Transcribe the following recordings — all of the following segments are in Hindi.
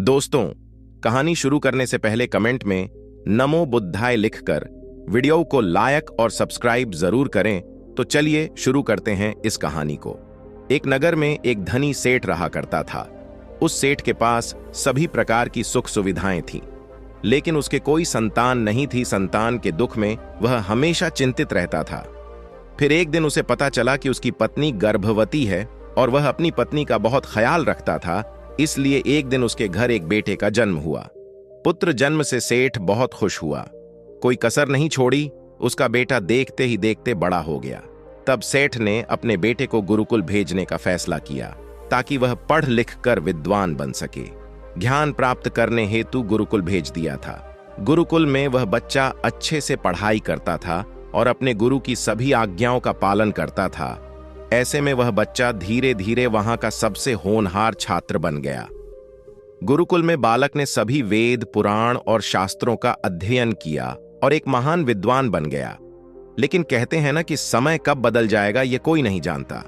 दोस्तों, कहानी शुरू करने से पहले कमेंट में नमो बुद्धाय लिखकर वीडियो को लाइक और सब्सक्राइब जरूर करें। तो चलिए शुरू करते हैं इस कहानी को। एक नगर में एक धनी सेठ रहा करता था। उस सेठ के पास सभी प्रकार की सुख सुविधाएं थीं, लेकिन उसके कोई संतान नहीं थी। संतान के दुख में वह हमेशा चिंतित रहता था। फिर एक दिन उसे पता चला कि उसकी पत्नी गर्भवती है और वह अपनी पत्नी का बहुत ख्याल रखता था। इसलिए एक दिन उसके घर एक बेटे का जन्म हुआ। पुत्र जन्म से सेठ बहुत खुश हुआ, कोई कसर नहीं छोड़ी। उसका बेटा देखते ही देखते बड़ा हो गया। तब सेठ ने अपने बेटे को गुरुकुल भेजने का फैसला किया ताकि वह पढ़ लिख कर विद्वान बन सके। ज्ञान प्राप्त करने हेतु गुरुकुल भेज दिया था। गुरुकुल में वह बच्चा अच्छे से पढ़ाई करता था और अपने गुरु की सभी आज्ञाओं का पालन करता था। ऐसे में वह बच्चा धीरे धीरे वहां का सबसे होनहार छात्र बन गया। गुरुकुल में बालक ने सभी वेद, पुराण और शास्त्रों का अध्ययन किया और एक महान विद्वान बन गया। लेकिन कहते हैं ना कि समय कब बदल जाएगा ये कोई नहीं जानता।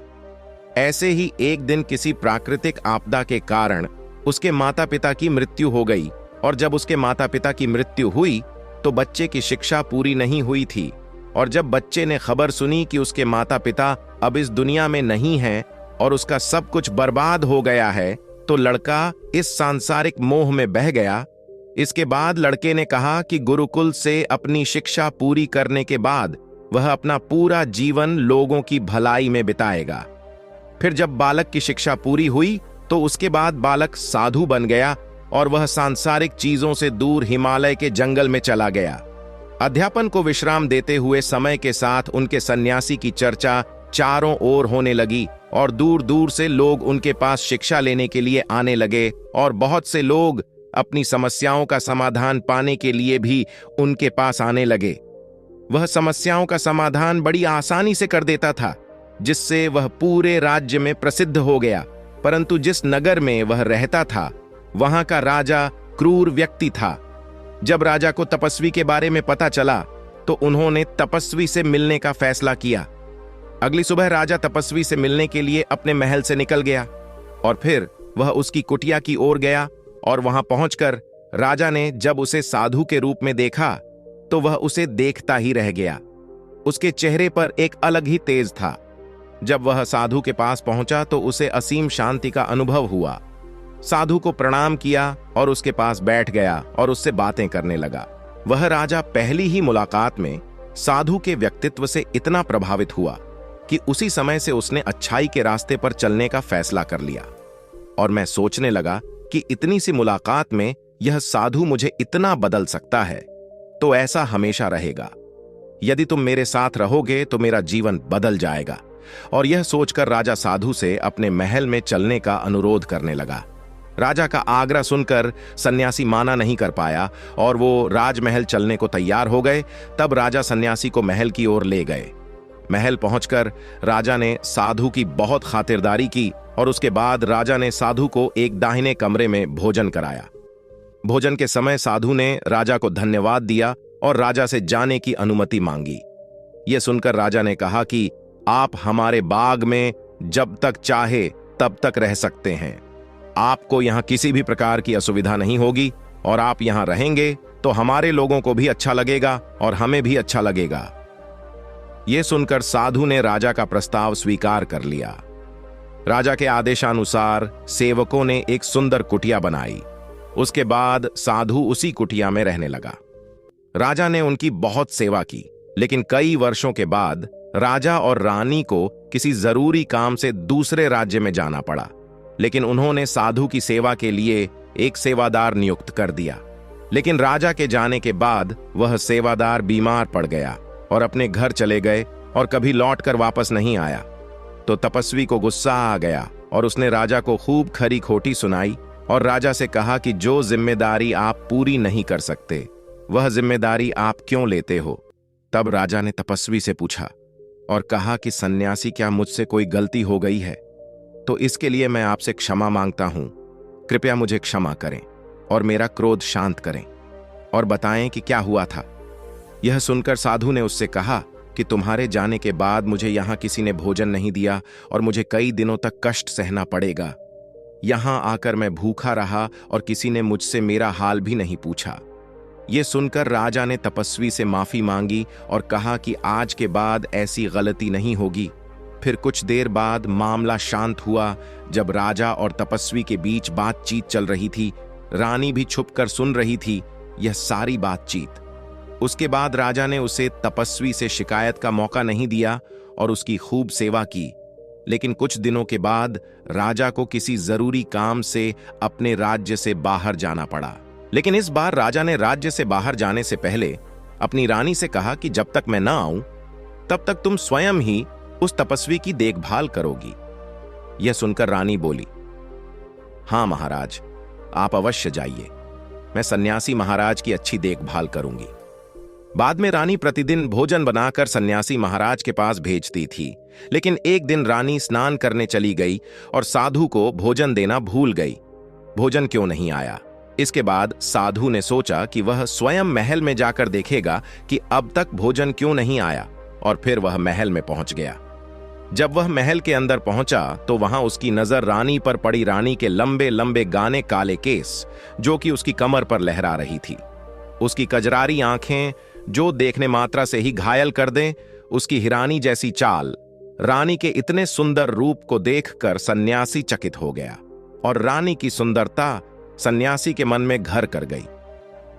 ऐसे ही एक दिन किसी प्राकृतिक आपदा के कारण उसके माता पिता की मृत्यु हो गई। और जब उसके माता पिता की मृत्यु हुई तो बच्चे की शिक्षा पूरी नहीं हुई थी। और जब बच्चे ने खबर सुनी कि उसके माता पिता अब इस दुनिया में नहीं हैं और उसका सब कुछ बर्बाद हो गया है, तो लड़का इस सांसारिक मोह में बह गया। इसके बाद लड़के ने कहा कि गुरुकुल से अपनी शिक्षा पूरी करने के बाद वह अपना पूरा जीवन लोगों की भलाई में बिताएगा। फिर जब बालक की शिक्षा पूरी हुई तो उसके बाद बालक साधु बन गया और वह सांसारिक चीजों से दूर हिमालय के जंगल में चला गया। अध्यापन को विश्राम देते हुए समय के साथ उनके सन्यासी की चर्चा चारों ओर होने लगी और दूर दूर से लोग उनके पास शिक्षा लेने के लिए आने लगे। और बहुत से लोग अपनी समस्याओं का समाधान पाने के लिए भी उनके पास आने लगे। वह समस्याओं का समाधान बड़ी आसानी से कर देता था, जिससे वह पूरे राज्य में प्रसिद्ध हो गया। परंतु जिस नगर में वह रहता था वहां का राजा क्रूर व्यक्ति था। जब राजा को तपस्वी के बारे में पता चला तो उन्होंने तपस्वी से मिलने का फैसला किया। अगली सुबह राजा तपस्वी से मिलने के लिए अपने महल से निकल गया और फिर वह उसकी कुटिया की ओर गया। और वहां पहुंचकर राजा ने जब उसे साधु के रूप में देखा तो वह उसे देखता ही रह गया। उसके चेहरे पर एक अलग ही तेज था। जब वह साधु के पास पहुंचा तो उसे असीम शांति का अनुभव हुआ। साधु को प्रणाम किया और उसके पास बैठ गया और उससे बातें करने लगा। वह राजा पहली ही मुलाकात में साधु के व्यक्तित्व से इतना प्रभावित हुआ कि उसी समय से उसने अच्छाई के रास्ते पर चलने का फैसला कर लिया। और मैं सोचने लगा कि इतनी सी मुलाकात में यह साधु मुझे इतना बदल सकता है, तो ऐसा हमेशा रहेगा। यदि तुम मेरे साथ रहोगे तो मेरा जीवन बदल जाएगा। और यह सोचकर राजा साधु से अपने महल में चलने का अनुरोध करने लगा। राजा का आग्रह सुनकर सन्यासी माना नहीं कर पाया और वो राजमहल चलने को तैयार हो गए। तब राजा सन्यासी को महल की ओर ले गए। महल पहुंचकर राजा ने साधु की बहुत खातिरदारी की और उसके बाद राजा ने साधु को एक दाहिने कमरे में भोजन कराया। भोजन के समय साधु ने राजा को धन्यवाद दिया और राजा से जाने की अनुमति मांगी। यह सुनकर राजा ने कहा कि आप हमारे बाग में जब तक चाहे तब तक रह सकते हैं। आपको यहां किसी भी प्रकार की असुविधा नहीं होगी और आप यहां रहेंगे तो हमारे लोगों को भी अच्छा लगेगा और हमें भी अच्छा लगेगा। यह सुनकर साधु ने राजा का प्रस्ताव स्वीकार कर लिया। राजा के आदेशानुसार सेवकों ने एक सुंदर कुटिया बनाई। उसके बाद साधु उसी कुटिया में रहने लगा। राजा ने उनकी बहुत सेवा की, लेकिन कई वर्षों के बाद राजा और रानी को किसी जरूरी काम से दूसरे राज्य में जाना पड़ा। लेकिन उन्होंने साधु की सेवा के लिए एक सेवादार नियुक्त कर दिया। लेकिन राजा के जाने के बाद वह सेवादार बीमार पड़ गया और अपने घर चले गए और कभी लौटकर वापस नहीं आया। तो तपस्वी को गुस्सा आ गया और उसने राजा को खूब खरी खोटी सुनाई और राजा से कहा कि जो जिम्मेदारी आप पूरी नहीं कर सकते वह जिम्मेदारी आप क्यों लेते हो। तब राजा ने तपस्वी से पूछा और कहा कि सन्यासी, क्या मुझसे कोई गलती हो गई है? तो इसके लिए मैं आपसे क्षमा मांगता हूं। कृपया मुझे क्षमा करें और मेरा क्रोध शांत करें और बताएं कि क्या हुआ था। यह सुनकर साधु ने उससे कहा कि तुम्हारे जाने के बाद मुझे यहां किसी ने भोजन नहीं दिया और मुझे कई दिनों तक कष्ट सहना पड़ेगा। यहां आकर मैं भूखा रहा और किसी ने मुझसे मेरा हाल भी नहीं पूछा। ये सुनकर राजा ने तपस्वी से माफी मांगी और कहा कि आज के बाद ऐसी गलती नहीं होगी। फिर कुछ देर बाद मामला शांत हुआ। जब राजा और तपस्वी के बीच बातचीत चल रही थी, रानी भी छुपकर सुन रही थी यह सारी बातचीत। उसके बाद राजा ने उसे तपस्वी से शिकायत का मौका नहीं दिया और उसकी खूब सेवा की। लेकिन कुछ दिनों के बाद राजा को किसी जरूरी काम से अपने राज्य से बाहर जाना पड़ा। लेकिन इस बार राजा ने राज्य से बाहर जाने से पहले अपनी रानी से कहा कि जब तक मैं ना आऊं तब तक तुम स्वयं ही उस तपस्वी की देखभाल करोगी। यह सुनकर रानी बोली, हां महाराज, आप अवश्य जाइए, मैं सन्यासी महाराज की अच्छी देखभाल करूंगी। बाद में रानी प्रतिदिन भोजन बनाकर सन्यासी महाराज के पास भेजती थी। लेकिन एक दिन रानी स्नान करने चली गई और साधु को भोजन देना भूल गई। भोजन क्यों नहीं आया? इसके बाद साधु ने सोचा कि वह स्वयं महल में जाकर देखेगा कि अब तक भोजन क्यों नहीं आया, और फिर वह महल में पहुंच गया। जब वह महल के अंदर पहुंचा तो वहां उसकी नजर रानी पर पड़ी। रानी के लंबे लंबे गाने काले केस जो कि उसकी कमर पर लहरा रही थी, उसकी कजरारी आंखें जो देखने मात्रा से ही घायल कर दें, उसकी हिरानी जैसी चाल। रानी के इतने सुंदर रूप को देखकर सन्यासी चकित हो गया और रानी की सुंदरता सन्यासी के मन में घर कर गई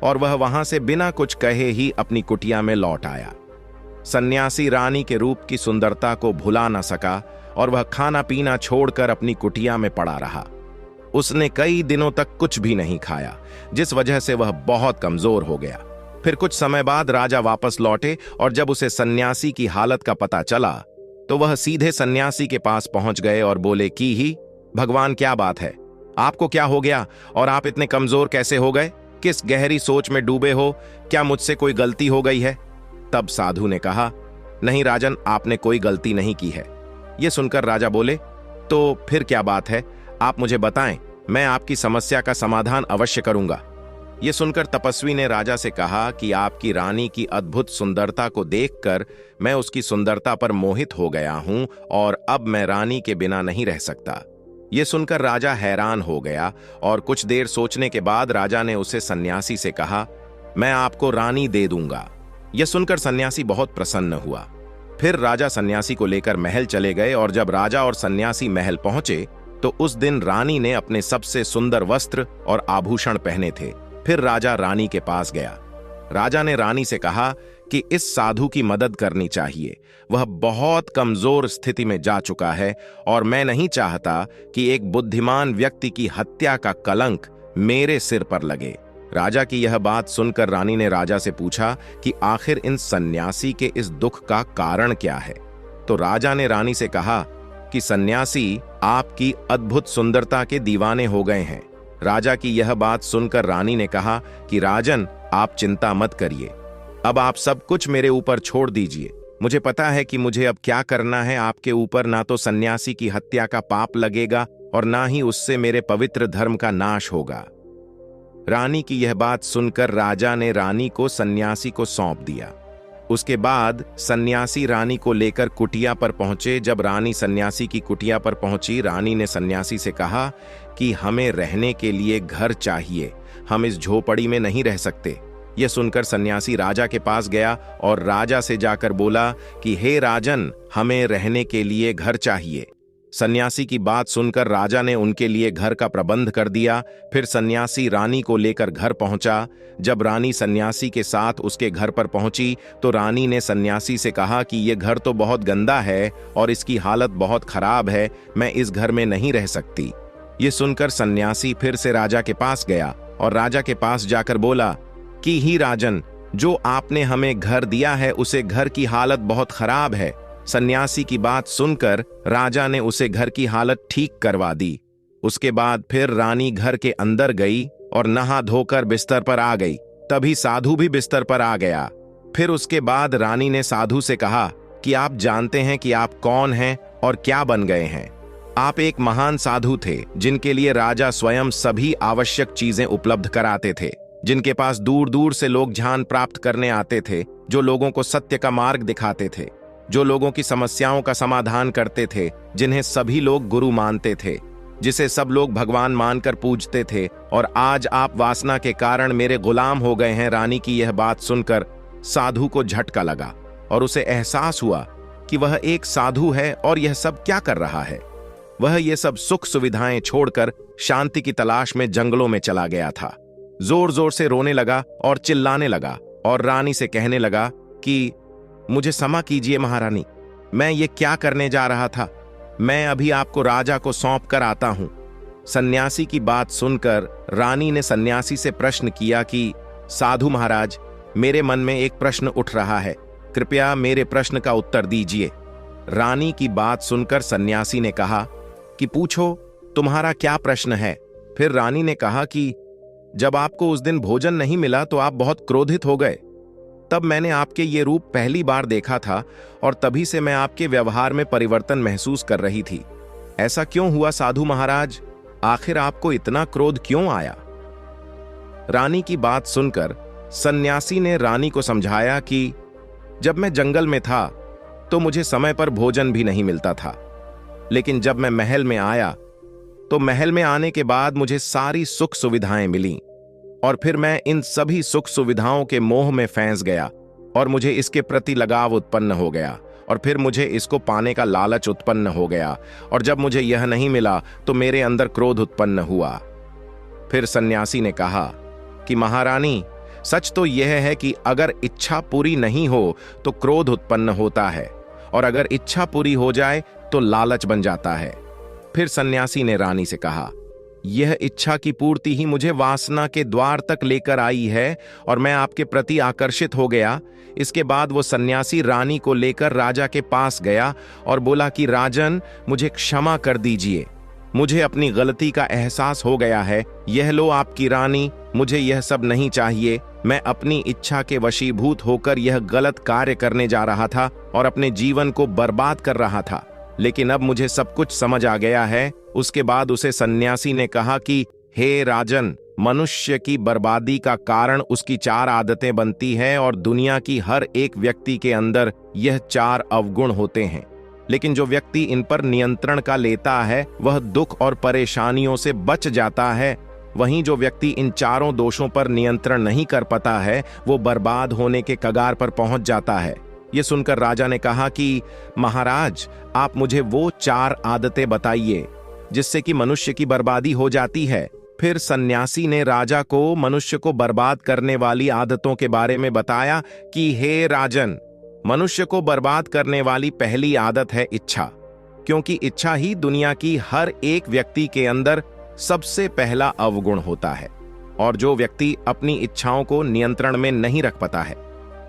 और वह वहां से बिना कुछ कहे ही अपनी कुटिया में लौट आया। सन्यासी रानी के रूप की सुंदरता को भुला न सका और वह खाना पीना छोड़कर अपनी कुटिया में पड़ा रहा। उसने कई दिनों तक कुछ भी नहीं खाया, जिस वजह से वह बहुत कमजोर हो गया। फिर कुछ समय बाद राजा वापस लौटे और जब उसे सन्यासी की हालत का पता चला तो वह सीधे सन्यासी के पास पहुंच गए और बोले कि ही भगवान, क्या बात है, आपको क्या हो गया और आप इतने कमजोर कैसे हो गए? किस गहरी सोच में डूबे हो? क्या मुझसे कोई गलती हो गई है? तब साधु ने कहा, नहीं राजन, आपने कोई गलती नहीं की है। यह सुनकर राजा बोले, तो फिर क्या बात है, आप मुझे बताएं, मैं आपकी समस्या का समाधान अवश्य करूंगा। यह सुनकर तपस्वी ने राजा से कहा कि आपकी रानी की अद्भुत सुंदरता को देखकर मैं उसकी सुंदरता पर मोहित हो गया हूं और अब मैं रानी के बिना नहीं रह सकता। यह सुनकर राजा हैरान हो गया और कुछ देर सोचने के बाद राजा ने उसे सन्यासी से कहा, मैं आपको रानी दे दूंगा। यह सुनकर सन्यासी बहुत प्रसन्न हुआ। फिर राजा सन्यासी को लेकर महल चले गए और जब राजा और सन्यासी महल पहुंचे तो उस दिन रानी ने अपने सबसे सुंदर वस्त्र और आभूषण पहने थे। फिर राजा रानी के पास गया। राजा ने रानी से कहा कि इस साधु की मदद करनी चाहिए, वह बहुत कमजोर स्थिति में जा चुका है और मैं नहीं चाहता कि एक बुद्धिमान व्यक्ति की हत्या का कलंक मेरे सिर पर लगे। राजा की यह बात सुनकर रानी ने राजा से पूछा कि आखिर इन सन्यासी के इस दुख का कारण क्या है। तो राजा ने रानी से कहा कि सन्यासी आपकी अद्भुत सुंदरता के दीवाने हो गए हैं। राजा की यह बात सुनकर रानी ने कहा कि राजन, आप चिंता मत करिए, अब आप सब कुछ मेरे ऊपर छोड़ दीजिए। मुझे पता है कि मुझे अब क्या करना है। आपके ऊपर ना तो सन्यासी की हत्या का पाप लगेगा और ना ही उससे मेरे पवित्र धर्म का नाश होगा। रानी की यह बात सुनकर राजा ने रानी को सन्यासी को सौंप दिया। उसके बाद सन्यासी रानी को लेकर कुटिया पर पहुंचे। जब रानी सन्यासी की कुटिया पर पहुंची, रानी ने सन्यासी से कहा कि हमें रहने के लिए घर चाहिए, हम इस झोपड़ी में नहीं रह सकते। यह सुनकर सन्यासी राजा के पास गया और राजा से जाकर बोला कि हे राजन, हमें रहने के लिए घर चाहिए। सन्यासी की बात सुनकर राजा ने उनके लिए घर का प्रबंध कर दिया। फिर सन्यासी रानी को लेकर घर पहुंचा। जब रानी सन्यासी के साथ उसके घर पर पहुंची तो रानी ने सन्यासी से कहा कि यह घर तो बहुत गंदा है और इसकी हालत बहुत खराब है, मैं इस घर में नहीं रह सकती। ये सुनकर सन्यासी फिर से राजा के पास गया और राजा के पास जाकर बोला कि ही राजन, जो आपने हमें घर दिया है उसे घर की हालत बहुत खराब है। सन्यासी की बात सुनकर राजा ने उसे घर की हालत ठीक करवा दी। उसके बाद फिर रानी घर के अंदर गई और नहा धोकर बिस्तर पर आ गई। तभी साधु भी बिस्तर पर आ गया। फिर उसके बाद रानी ने साधु से कहा कि आप जानते हैं कि आप कौन हैं और क्या बन गए हैं। आप एक महान साधु थे जिनके लिए राजा स्वयं सभी आवश्यक चीजें उपलब्ध कराते थे, जिनके पास दूर दूर से लोग ज्ञान प्राप्त करने आते थे, जो लोगों को सत्य का मार्ग दिखाते थे, जो लोगों की समस्याओं का समाधान करते थे, जिन्हें सभी लोग गुरु मानते थे। जिसे सब लोग भगवान मानकर पूजते थे, और आज आप वासना के कारण मेरे गुलाम हो गए हैं। रानी की यह बात सुनकर साधु को झटका लगा और उसे एहसास हुआ कि वह एक साधु है और यह सब क्या कर रहा है। वह ये सब सुख सुविधाएं छोड़कर शांति की तलाश में जंगलों में चला गया था। जोर जोर से रोने लगा और चिल्लाने लगा और रानी से कहने लगा कि मुझे क्षमा कीजिए महारानी, मैं ये क्या करने जा रहा था। मैं अभी आपको राजा को सौंप कर आता हूं। सन्यासी की बात सुनकर रानी ने सन्यासी से प्रश्न किया कि साधु महाराज, मेरे मन में एक प्रश्न उठ रहा है, कृपया मेरे प्रश्न का उत्तर दीजिए। रानी की बात सुनकर सन्यासी ने कहा कि पूछो, तुम्हारा क्या प्रश्न है। फिर रानी ने कहा कि जब आपको उस दिन भोजन नहीं मिला तो आप बहुत क्रोधित हो गए। तब मैंने आपके ये रूप पहली बार देखा था और तभी से मैं आपके व्यवहार में परिवर्तन महसूस कर रही थी। ऐसा क्यों हुआ साधु महाराज? आखिर आपको इतना क्रोध क्यों आया? रानी की बात सुनकर सन्यासी ने रानी को समझाया कि जब मैं जंगल में था तो मुझे समय पर भोजन भी नहीं मिलता था, लेकिन जब मैं महल में आया तो महल में आने के बाद मुझे सारी सुख सुविधाएं मिली और फिर मैं इन सभी सुख सुविधाओं के मोह में फंस गया और मुझे इसके प्रति लगाव उत्पन्न हो गया और फिर मुझे इसको पाने का लालच उत्पन्न हो गया, और जब मुझे यह नहीं मिला तो मेरे अंदर क्रोध उत्पन्न हुआ। फिर सन्यासी ने कहा कि महारानी, सच तो यह है कि अगर इच्छा पूरी नहीं हो तो क्रोध उत्पन्न होता है, और अगर इच्छा पूरी हो जाए तो लालच बन जाता है। फिर सन्यासी ने रानी से कहा, यह इच्छा की पूर्ति ही मुझे वासना के द्वार तक लेकर आई है और मैं आपके प्रति आकर्षित हो गया। इसके बाद वो सन्यासी रानी को लेकर राजा के पास गया और बोला कि राजन, मुझे क्षमा कर दीजिए, मुझे अपनी गलती का एहसास हो गया है। यह लो आपकी रानी, मुझे यह सब नहीं चाहिए। मैं अपनी इच्छा के वशीभूत होकर यह गलत कार्य करने जा रहा था और अपने जीवन को बर्बाद कर रहा था, लेकिन अब मुझे सब कुछ समझ आ गया है। उसके बाद उसे सन्यासी ने कहा कि हे राजन, मनुष्य की बर्बादी का कारण उसकी 4 आदतें बनती हैं और दुनिया की हर एक व्यक्ति के अंदर यह 4 अवगुण होते हैं, लेकिन जो व्यक्ति इन पर नियंत्रण का लेता है वह दुख और परेशानियों से बच जाता है। वहीं जो व्यक्ति इन 4 दोषों पर नियंत्रण नहीं कर पाता है वो बर्बाद होने के कगार पर पहुंच जाता है। ये सुनकर राजा ने कहा कि महाराज, आप मुझे वो 4 आदतें बताइए जिससे कि मनुष्य की बर्बादी हो जाती है। फिर सन्यासी ने राजा को मनुष्य को बर्बाद करने वाली आदतों के बारे में बताया कि हे राजन, मनुष्य को बर्बाद करने वाली पहली आदत है इच्छा, क्योंकि इच्छा ही दुनिया की हर एक व्यक्ति के अंदर सबसे पहला अवगुण होता है, और जो व्यक्ति अपनी इच्छाओं को नियंत्रण में नहीं रख पाता है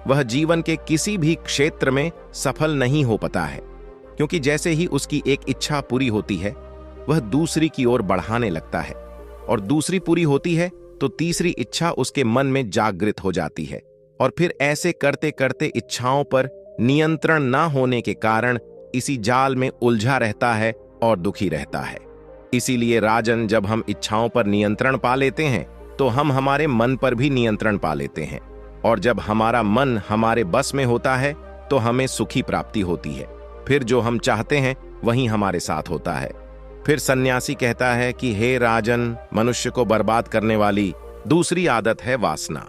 वह जीवन के किसी भी क्षेत्र में सफल नहीं हो पाता है, क्योंकि जैसे ही उसकी एक इच्छा पूरी होती है वह दूसरी की ओर बढ़ाने लगता है, और दूसरी पूरी होती है तो तीसरी इच्छा उसके मन में जागृत हो जाती है, और फिर ऐसे करते करते इच्छाओं पर नियंत्रण ना होने के कारण इसी जाल में उलझा रहता है और दुखी रहता है। इसीलिए राजन, जब हम इच्छाओं पर नियंत्रण पा लेते हैं तो हम हमारे मन पर भी नियंत्रण पा लेते हैं, और जब हमारा मन हमारे बस में होता है तो हमें सुखी प्राप्ति होती है। फिर जो हम चाहते हैं वही हमारे साथ होता है। फिर सन्यासी कहता है कि हे राजन, मनुष्य को बर्बाद करने वाली दूसरी आदत है वासना।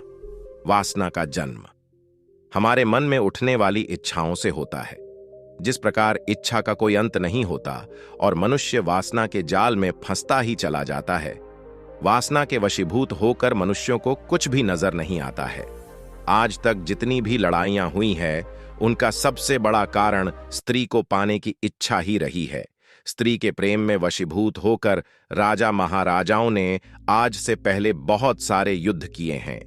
वासना का जन्म हमारे मन में उठने वाली इच्छाओं से होता है। जिस प्रकार इच्छा का कोई अंत नहीं होता और मनुष्य वासना के जाल में फंसता ही चला जाता है, वासना के वशीभूत होकर मनुष्यों को कुछ भी नजर नहीं आता है। आज तक जितनी भी लड़ाइयां हुई हैं, उनका सबसे बड़ा कारण स्त्री को पाने की इच्छा ही रही है। स्त्री के प्रेम में वशीभूत होकर राजा महाराजाओं ने आज से पहले बहुत सारे युद्ध किए हैं।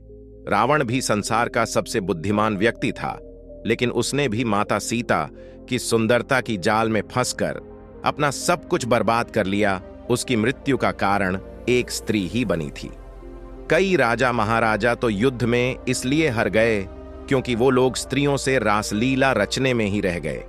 रावण भी संसार का सबसे बुद्धिमान व्यक्ति था, लेकिन उसने भी माता सीता की सुंदरता की जाल में फंसकर अपना सब कुछ बर्बाद कर लिया। उसकी मृत्यु का कारण एक स्त्री ही बनी थी। कई राजा महाराजा तो युद्ध में इसलिए हार गए क्योंकि वो लोग स्त्रियों से रासलीला रचने में ही रह गए।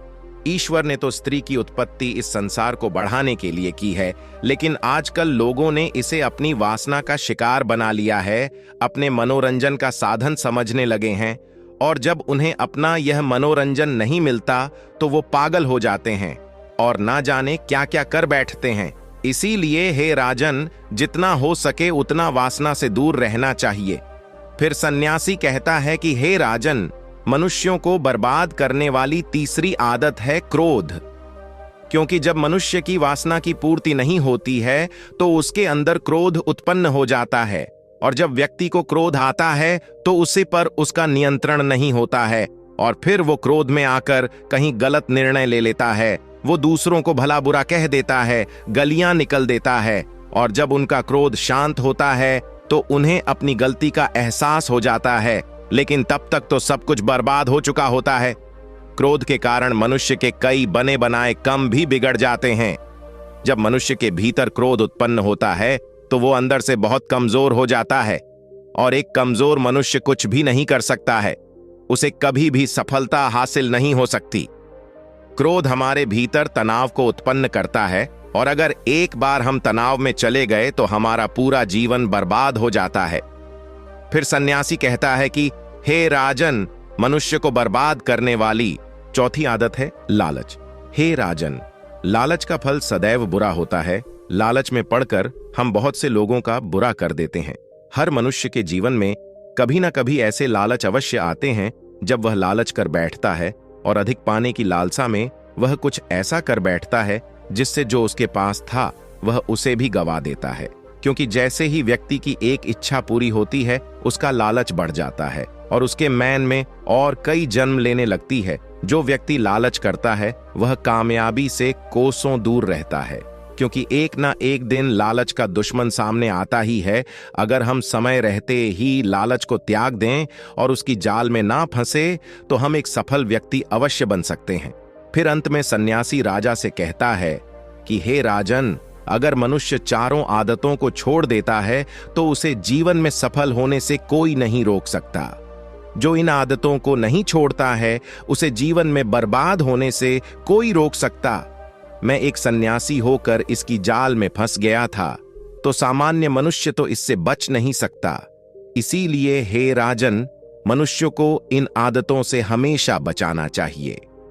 ईश्वर ने तो स्त्री की उत्पत्ति इस संसार को बढ़ाने के लिए की है, लेकिन आजकल लोगों ने इसे अपनी वासना का शिकार बना लिया है, अपने मनोरंजन का साधन समझने लगे हैं, और जब उन्हें अपना यह मनोरंजन नहीं मिलता तो वो पागल हो जाते हैं और ना जाने क्या क्या कर बैठते हैं। इसीलिए हे राजन, जितना हो सके उतना वासना से दूर रहना चाहिए। फिर सन्यासी कहता है कि हे राजन, मनुष्यों को बर्बाद करने वाली तीसरी आदत है क्रोध। क्योंकि जब मनुष्य की वासना की पूर्ति नहीं होती है तो उसके अंदर क्रोध उत्पन्न हो जाता है, और जब व्यक्ति को क्रोध आता है तो उसी पर उसका नियंत्रण नहीं होता है, और फिर वो क्रोध में आकर कहीं गलत निर्णय ले लेता है। वो दूसरों को भला बुरा कह देता है, गलियां निकल देता है, और जब उनका क्रोध शांत होता है तो उन्हें अपनी गलती का एहसास हो जाता है, लेकिन तब तक तो सब कुछ बर्बाद हो चुका होता है। क्रोध के कारण मनुष्य के कई बने बनाए काम भी बिगड़ जाते हैं। जब मनुष्य के भीतर क्रोध उत्पन्न होता है तो वो अंदर से बहुत कमजोर हो जाता है, और एक कमजोर मनुष्य कुछ भी नहीं कर सकता है, उसे कभी भी सफलता हासिल नहीं हो सकती। क्रोध हमारे भीतर तनाव को उत्पन्न करता है, और अगर एक बार हम तनाव में चले गए तो हमारा पूरा जीवन बर्बाद हो जाता है। फिर सन्यासी कहता है कि हे राजन, मनुष्य को बर्बाद करने वाली चौथी आदत है लालच। हे राजन, लालच का फल सदैव बुरा होता है। लालच में पड़कर हम बहुत से लोगों का बुरा कर देते हैं। हर मनुष्य के जीवन में कभी ना कभी ऐसे लालच अवश्य आते हैं जब वह लालच कर बैठता है, और अधिक पाने की लालसा में वह कुछ ऐसा कर बैठता है जिससे जो उसके पास था वह उसे भी गवा देता है। क्योंकि जैसे ही व्यक्ति की एक इच्छा पूरी होती है उसका लालच बढ़ जाता है, और उसके मैन में और कई जन्म लेने लगती है। जो व्यक्ति लालच करता है वह कामयाबी से कोसों दूर रहता है, क्योंकि एक ना एक दिन लालच का दुश्मन सामने आता ही है। अगर हम समय रहते ही लालच को त्याग दें और उसकी जाल में ना फंसे तो हम एक सफल व्यक्ति अवश्य बन सकते हैं। फिर अंत में सन्यासी राजा से कहता है कि हे राजन, अगर मनुष्य चारों आदतों को छोड़ देता है तो उसे जीवन में सफल होने से कोई नहीं रोक सकता। जो इन आदतों को नहीं छोड़ता है उसे जीवन में बर्बाद होने से कोई रोक सकता। मैं एक सन्यासी होकर इसकी जाल में फंस गया था, तो सामान्य मनुष्य तो इससे बच नहीं सकता। इसीलिए हे राजन, मनुष्य को इन आदतों से हमेशा बचाना चाहिए।